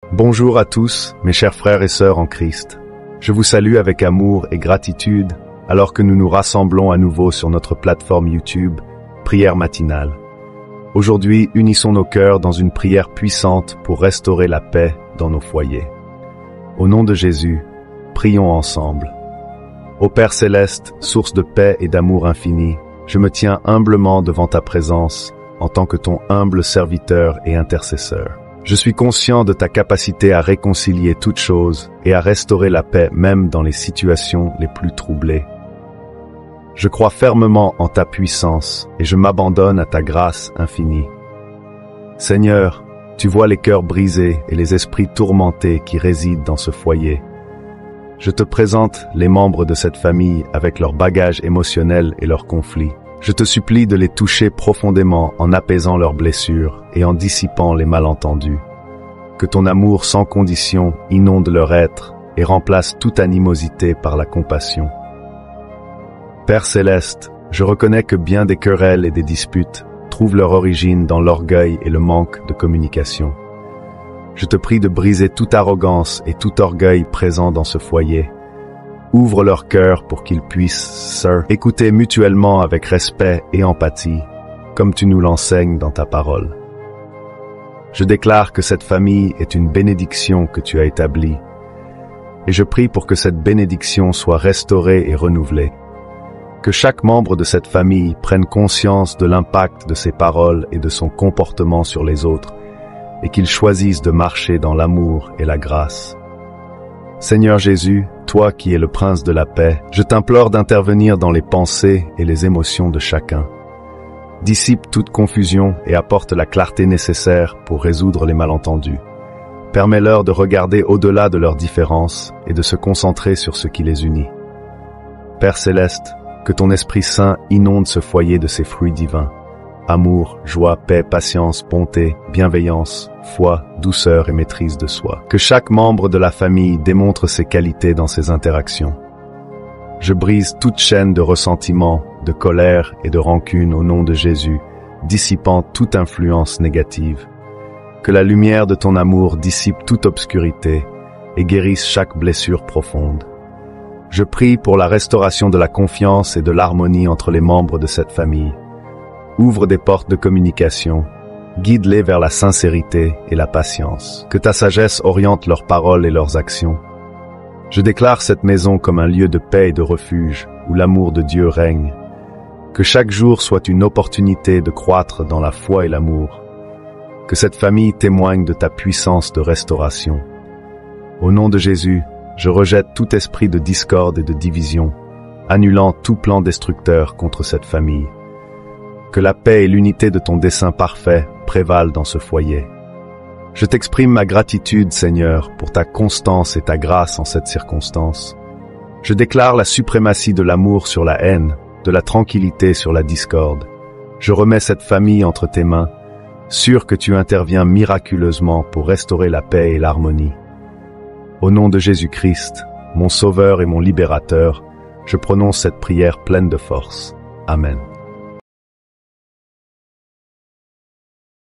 Bonjour à tous, mes chers frères et sœurs en Christ. Je vous salue avec amour et gratitude alors que nous nous rassemblons à nouveau sur notre plateforme YouTube, Prière matinale. Aujourd'hui, unissons nos cœurs dans une prière puissante pour restaurer la paix dans nos foyers. Au nom de Jésus, prions ensemble. Ô Père céleste, source de paix et d'amour infini, je me tiens humblement devant ta présence en tant que ton humble serviteur et intercesseur. Je suis conscient de ta capacité à réconcilier toutes choses et à restaurer la paix même dans les situations les plus troublées. Je crois fermement en ta puissance et je m'abandonne à ta grâce infinie. Seigneur, tu vois les cœurs brisés et les esprits tourmentés qui résident dans ce foyer. Je te présente les membres de cette famille avec leurs bagages émotionnels et leurs conflits. Je te supplie de les toucher profondément en apaisant leurs blessures et en dissipant les malentendus. Que ton amour sans condition inonde leur être et remplace toute animosité par la compassion. Père céleste, je reconnais que bien des querelles et des disputes trouvent leur origine dans l'orgueil et le manque de communication. Je te prie de briser toute arrogance et tout orgueil présent dans ce foyer. Ouvre leur cœur pour qu'ils puissent écouter mutuellement avec respect et empathie, comme tu nous l'enseignes dans ta parole. Je déclare que cette famille est une bénédiction que tu as établie, et je prie pour que cette bénédiction soit restaurée et renouvelée. Que chaque membre de cette famille prenne conscience de l'impact de ses paroles et de son comportement sur les autres, et qu'il choisisse de marcher dans l'amour et la grâce. Seigneur Jésus, toi qui es le prince de la paix, je t'implore d'intervenir dans les pensées et les émotions de chacun. Dissipe toute confusion et apporte la clarté nécessaire pour résoudre les malentendus. Permets-leur de regarder au-delà de leurs différences et de se concentrer sur ce qui les unit. Père céleste, que ton Esprit Saint inonde ce foyer de ses fruits divins. Amour, joie, paix, patience, bonté, bienveillance, foi, douceur et maîtrise de soi. Que chaque membre de la famille démontre ses qualités dans ses interactions. Je brise toute chaîne de ressentiment, de colère et de rancune au nom de Jésus, dissipant toute influence négative. Que la lumière de ton amour dissipe toute obscurité et guérisse chaque blessure profonde. Je prie pour la restauration de la confiance et de l'harmonie entre les membres de cette famille. Ouvre des portes de communication, guide-les vers la sincérité et la patience. Que ta sagesse oriente leurs paroles et leurs actions. Je déclare cette maison comme un lieu de paix et de refuge, où l'amour de Dieu règne. Que chaque jour soit une opportunité de croître dans la foi et l'amour. Que cette famille témoigne de ta puissance de restauration. Au nom de Jésus, je rejette tout esprit de discorde et de division, annulant tout plan destructeur contre cette famille. Que la paix et l'unité de ton dessein parfait prévalent dans ce foyer. Je t'exprime ma gratitude, Seigneur, pour ta constance et ta grâce en cette circonstance. Je déclare la suprématie de l'amour sur la haine, de la tranquillité sur la discorde. Je remets cette famille entre tes mains, sûr que tu interviens miraculeusement pour restaurer la paix et l'harmonie. Au nom de Jésus-Christ, mon Sauveur et mon Libérateur, je prononce cette prière pleine de force. Amen.